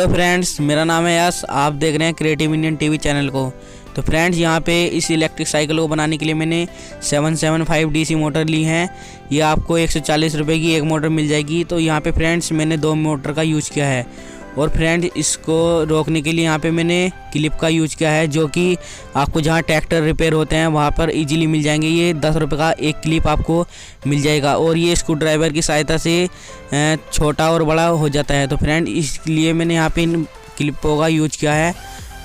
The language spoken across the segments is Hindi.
हेलो फ्रेंड्स, मेरा नाम है यश। आप देख रहे हैं क्रिएटिव इंडियन टीवी चैनल को। तो फ्रेंड्स, यहाँ पे इस इलेक्ट्रिक साइकिल को बनाने के लिए मैंने 775 डीसी मोटर ली है। ये आपको 140 रुपये की एक मोटर मिल जाएगी। तो यहाँ पे फ्रेंड्स मैंने 2 मोटर का यूज़ किया है। और फ्रेंड, इसको रोकने के लिए यहाँ पे मैंने क्लिप का यूज़ किया है, जो कि आपको जहाँ ट्रैक्टर रिपेयर होते हैं वहाँ पर इजीली मिल जाएंगे। ये 10 रुपये का एक क्लिप आपको मिल जाएगा और ये स्क्रू ड्राइवर की सहायता से छोटा और बड़ा हो जाता है। तो फ्रेंड, इसलिए मैंने यहाँ पे इन क्लिपों का यूज किया है।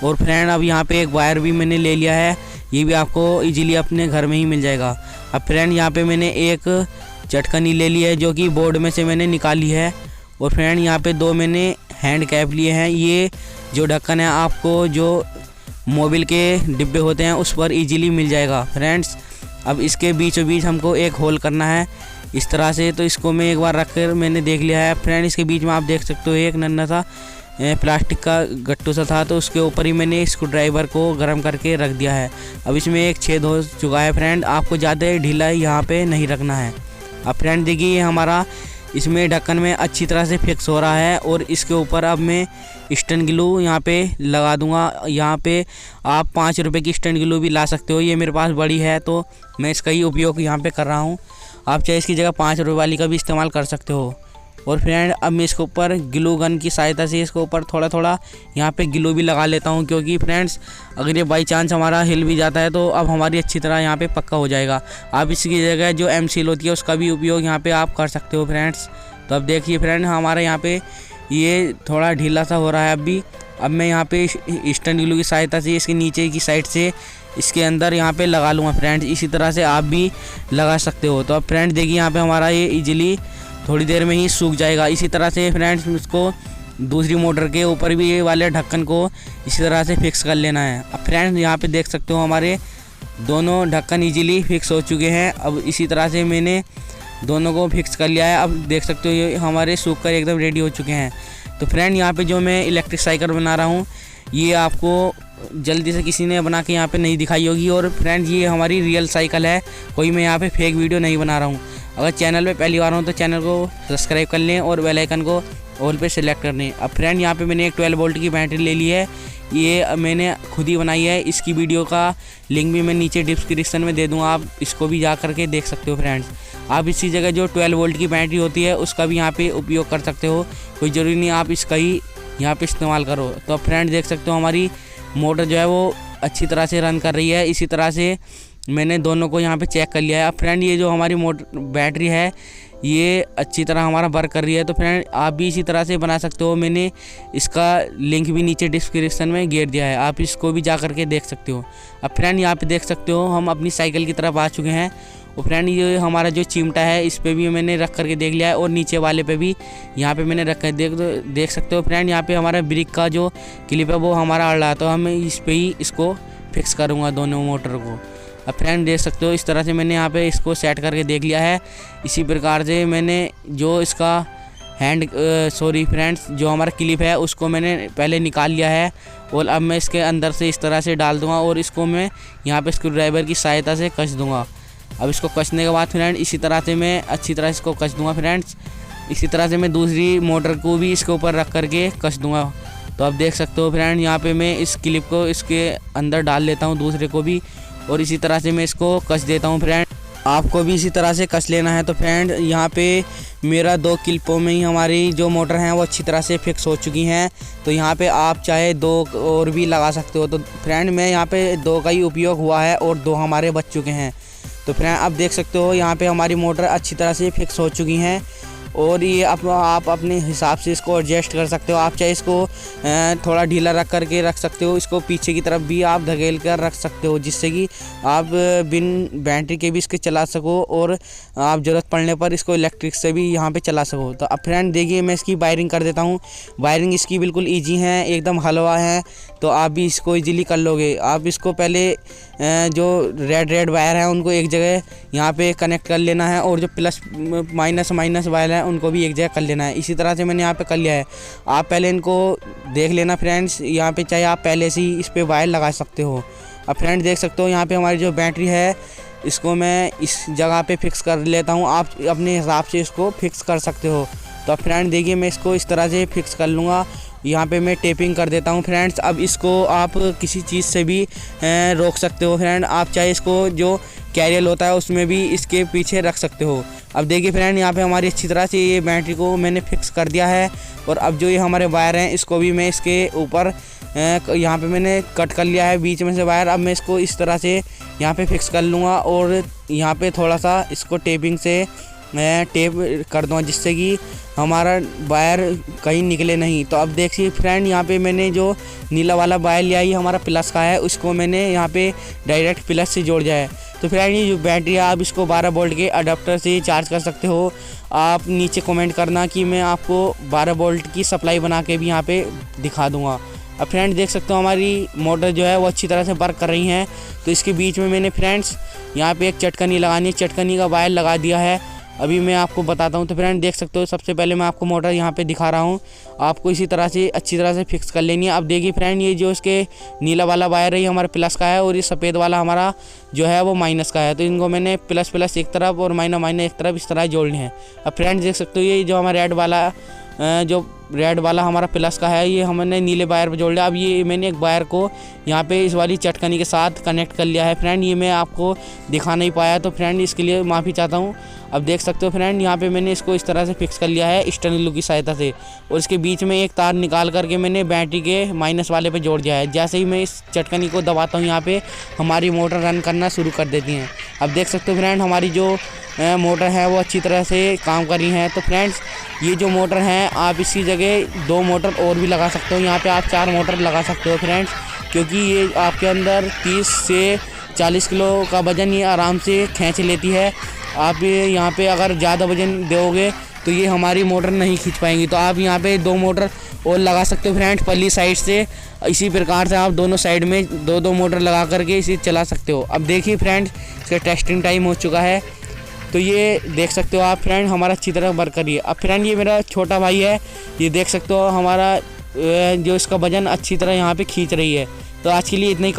और फ्रेंड, अब यहाँ पे एक वायर भी मैंने ले लिया है, ये भी आपको इजीली अपने घर में ही मिल जाएगा। अब फ्रेंड, यहाँ पे मैंने एक चटकनी ले ली है, जो कि बोर्ड में से मैंने निकाली है। और फ्रेंड, यहाँ पे 2 मैंने हैंड कैप लिए हैं। ये जो ढक्कन है आपको जो मोबिल के डिब्बे होते हैं उस पर इजीली मिल जाएगा। फ्रेंड्स, अब इसके बीचों बीच हमको एक होल करना है इस तरह से। तो इसको मैं एक बार रख कर मैंने देख लिया है। फ्रेंड, इसके बीच में आप देख सकते हो एक नन्हा सा प्लास्टिक का गट्टू सा था, तो उसके ऊपर ही मैंने स्क्रू ड्राइवर को गर्म करके रख दिया है। अब इसमें एक छेद हो चुका है। फ्रेंड, आपको ज़्यादा ढीला यहाँ पे नहीं रखना है। अब फ्रेंड देखिए, ये हमारा इसमें ढक्कन में अच्छी तरह से फिक्स हो रहा है। और इसके ऊपर अब मैं स्टैंड ग्लू यहाँ पे लगा दूंगा। यहाँ पे आप 5 रुपये की स्टैंड ग्लू भी ला सकते हो। ये मेरे पास बड़ी है तो मैं इसका ही उपयोग यहाँ पे कर रहा हूँ। आप चाहे इसकी जगह 5 रुपये वाली का भी इस्तेमाल कर सकते हो। और फ्रेंड, अब मैं इसके ऊपर ग्लू गन की सहायता से इसके ऊपर थोड़ा थोड़ा यहाँ पे ग्लू भी लगा लेता हूँ, क्योंकि फ्रेंड्स अगर ये बाई चांस हमारा हिल भी जाता है तो अब हमारी अच्छी तरह यहाँ पे पक्का हो जाएगा। आप इसकी जगह जो एम सील होती है उसका भी उपयोग यहाँ पे आप कर सकते हो फ्रेंड्स। तो अब देखिए फ्रेंड, हमारा यहाँ पे ये थोड़ा ढीला सा हो रहा है अभी। अब मैं यहाँ पे स्टैंड ग्लू की सहायता से इसके नीचे की साइड से इसके अंदर यहाँ पे लगा लूँगा फ्रेंड्स। इसी तरह से आप भी लगा सकते हो। तो अब फ्रेंड देखिए, यहाँ पे हमारा ये इजीली थोड़ी देर में ही सूख जाएगा। इसी तरह से फ्रेंड्स इसको दूसरी मोटर के ऊपर भी ये वाले ढक्कन को इसी तरह से फिक्स कर लेना है। अब फ्रेंड्स, यहाँ पे देख सकते हो हमारे दोनों ढक्कन इजीली फिक्स हो चुके हैं। अब इसी तरह से मैंने दोनों को फिक्स कर लिया है। अब देख सकते हो ये हमारे सूख कर एकदम रेडी हो चुके हैं। तो फ्रेंड, यहाँ पे जो मैं इलेक्ट्रिक साइकिल बना रहा हूँ ये आपको जल्दी से किसी ने बना के यहाँ पे नहीं दिखाई होगी। और फ्रेंड, ये हमारी रियल साइकिल है, कोई मैं यहाँ पे फेक वीडियो नहीं बना रहा हूँ। अगर चैनल पे पहली बार हो तो चैनल को सब्सक्राइब कर लें और बेल आइकन को ऑल पे सेलेक्ट कर लें। अब फ्रेंड, यहाँ पे मैंने एक 12 वोल्ट की बैटरी ले ली है। ये मैंने खुद ही बनाई है। इसकी वीडियो का लिंक भी मैं नीचे डिस्क्रिप्शन में दे दूँगा, आप इसको भी जा करके देख सकते हो। फ्रेंड्स, आप इसी जगह जो 12 वोल्ट की बैटरी होती है उसका भी यहाँ पे उपयोग कर सकते हो, कोई ज़रूरी नहीं आप इसका ही यहाँ पे इस्तेमाल करो। तो अब फ्रेंड देख सकते हो हमारी मोटर जो है वो अच्छी तरह से रन कर रही है। इसी तरह से मैंने दोनों को यहाँ पे चेक कर लिया है। अब फ्रेंड, ये जो हमारी मोटर बैटरी है ये अच्छी तरह हमारा वर्क कर रही है। तो फ्रेंड, आप भी इसी तरह से बना सकते हो। मैंने इसका लिंक भी नीचे डिस्क्रिप्शन में घेर दिया है, आप इसको भी जा करके देख सकते हो। अब फ्रेंड, यहाँ पे देख सकते हो हम अपनी साइकिल की तरफ आ चुके हैं। और फ्रेंड, ये हमारा जो चिमटा है इस पर भी मैंने रख करके देख लिया है और नीचे वाले पे भी यहाँ पे मैंने रख कर देख सकते हो। फ्रेंड, यहाँ पे हमारा ब्रेक का जो क्लिप है वो हमारा अड़ रहा है, तो हम इस पर ही इसको फिक्स करूँगा दोनों मोटर को। अब फ्रेंड देख सकते हो इस तरह से मैंने यहाँ पे इसको सेट करके देख लिया है। इसी प्रकार से मैंने जो इसका फ्रेंड्स, जो हमारा क्लिप है उसको मैंने पहले निकाल लिया है। और अब मैं इसके अंदर से इस तरह से डाल दूँगा और इसको मैं यहाँ पे स्क्रू ड्राइवर की सहायता से कस दूँगा। अब इसको कसने के बाद फ्रेंड इसी तरह से मैं अच्छी तरह इसको कस दूँगा। फ्रेंड्स, इसी तरह से मैं दूसरी मोटर को भी इसके ऊपर रख करके कस दूँगा। तो अब देख सकते हो फ्रेंड, यहाँ पे मैं इस क्लिप को इसके अंदर डाल लेता हूँ दूसरे को भी, और इसी तरह से मैं इसको कस देता हूँ। फ्रेंड, आपको भी इसी तरह से कस लेना है। तो फ्रेंड, यहाँ पे मेरा 2 क्लिपों में ही हमारी जो मोटर हैं वो अच्छी तरह से फिक्स हो चुकी हैं। तो यहाँ पे आप चाहे 2 और भी लगा सकते हो। तो फ्रेंड, मैं यहाँ पे 2 का ही उपयोग हुआ है और 2 हमारे बच चुके हैं। तो फ्रेंड, आप देख सकते हो यहाँ पे हमारी मोटर अच्छी तरह से फिक्स हो चुकी हैं। और ये आप अपने हिसाब से इसको एडजस्ट कर सकते हो। आप चाहे इसको थोड़ा ढीला रख करके रख सकते हो, इसको पीछे की तरफ भी आप धकेल कर रख सकते हो, जिससे कि आप बिन बैटरी के भी इसके चला सको और आप ज़रूरत पड़ने पर इसको इलेक्ट्रिक से भी यहाँ पे चला सको। तो अब फ्रेंड देखिए, मैं इसकी वायरिंग कर देता हूँ। वायरिंग इसकी बिल्कुल ईजी है, एकदम हलवा है, तो आप भी इसको ईजीली कर लोगे। आप इसको पहले जो रेड वायर है उनको एक जगह यहाँ पे कनेक्ट कर लेना है और जो प्लस माइनस वायर है उनको भी एक जगह कर लेना है। इसी तरह से मैंने यहाँ पे कर लिया है। आप पहले इनको देख लेना फ्रेंड्स, यहाँ पे चाहे आप पहले से ही इस पर वायर लगा सकते हो। अब फ्रेंड देख सकते हो यहाँ पे हमारी जो बैटरी है इसको मैं इस जगह पे फिक्स कर लेता हूँ। आप अपने हिसाब से इसको फिक्स कर सकते हो। तो फ्रेंड देखिए, मैं इसको इस तरह से फिक्स कर लूँगा। यहाँ पे मैं टेपिंग कर देता हूँ फ्रेंड्स। अब इसको आप किसी चीज़ से भी रोक सकते हो फ्रेंड। आप चाहे इसको जो कैरियल होता है उसमें भी इसके पीछे रख सकते हो। अब देखिए फ्रेंड, यहाँ पे हमारी अच्छी तरह से ये बैटरी को मैंने फिक्स कर दिया है। और अब जो ये हमारे वायर हैं इसको भी मैं इसके ऊपर यहाँ पे मैंने कट कर लिया है बीच में से वायर। अब मैं इसको इस तरह से यहाँ पे फिक्स कर लूँगा और यहाँ पे थोड़ा सा इसको टेपिंग से मैं टेप कर दूँगा जिससे कि हमारा वायर कहीं निकले नहीं। तो अब देखिए फ्रेंड, यहाँ पे मैंने जो नीला वाला वायर लिया ये हमारा प्लस का है, उसको मैंने यहाँ पे डायरेक्ट प्लस से जोड़ दिया है। तो फ्रेंड ये जो बैटरी है आप इसको 12 वोल्ट के अडाप्टर से चार्ज कर सकते हो। आप नीचे कमेंट करना कि मैं आपको 12 वोल्ट की सप्लाई बना के भी यहाँ पे दिखा दूँगा। अब फ्रेंड देख सकते हो हमारी मोटर जो है वो अच्छी तरह से वर्क कर रही है। तो इसके बीच में मैंने फ्रेंड्स यहाँ पे एक चटकनी लगानी है, चटकनी का वायर लगा दिया है। अभी मैं आपको बताता हूँ। तो फ्रेंड देख सकते हो, सबसे पहले मैं आपको मोटर यहाँ पे दिखा रहा हूँ, आपको इसी तरह से अच्छी तरह से फिक्स कर लेनी है। अब देखिए फ्रेंड, ये जो इसके नीला वाला वायर है ये हमारा प्लस का है और ये सफ़ेद वाला हमारा जो है वो माइनस का है। तो इनको मैंने प्लस प्लस एक तरफ और माइनस माइनस एक तरफ इस तरह जोड़ने हैं। अब फ्रेंड देख सकते हो ये जो हमारा रेड वाला हमारा प्लस का है ये हमने नीले वायर पर जोड़ लिया। अब ये मैंने एक वायर को यहाँ पे इस वाली चटकनी के साथ कनेक्ट कर लिया है फ्रेंड। ये मैं आपको दिखा नहीं पाया तो फ्रेंड इसके लिए माफ़ी चाहता हूँ। अब देख सकते हो फ्रेंड, यहाँ पे मैंने इसको इस तरह से फिक्स कर लिया है स्टर्निलो की सहायता से और इसके बीच में एक तार निकाल करके मैंने बैटरी के माइनस वाले पे जोड़ दिया है। जैसे ही मैं इस चटकनी को दबाता हूँ यहाँ पे हमारी मोटर रन करना शुरू कर देती हैं। अब देख सकते हो फ्रेंड, हमारी जो मोटर है वो अच्छी तरह से काम कर रही है। तो फ्रेंड्स ये जो मोटर है आप इसी जगह 2 मोटर और भी लगा सकते हो, यहाँ पे आप 4 मोटर लगा सकते हो फ्रेंड्स, क्योंकि ये आपके अंदर 30 से 40 किलो का वज़न ये आराम से खींच लेती है। आप यहाँ पे अगर ज़्यादा वज़न दोगे तो ये हमारी मोटर नहीं खींच पाएंगी। तो आप यहाँ पे 2 मोटर और लगा सकते हो फ्रेंड्स पल्ली साइड से। इसी प्रकार से आप दोनों साइड में 2-2 मोटर लगा करके इसे चला सकते हो। अब देखिए फ्रेंड्स, इसका टेस्टिंग टाइम हो चुका है। तो ये देख सकते हो आप फ्रेंड हमारा अच्छी तरह वर्क कर रही है। अब फ्रेंड ये मेरा छोटा भाई है, ये देख सकते हो हमारा जो इसका वज़न अच्छी तरह यहाँ पे खींच रही है। तो आज के लिए इतना ही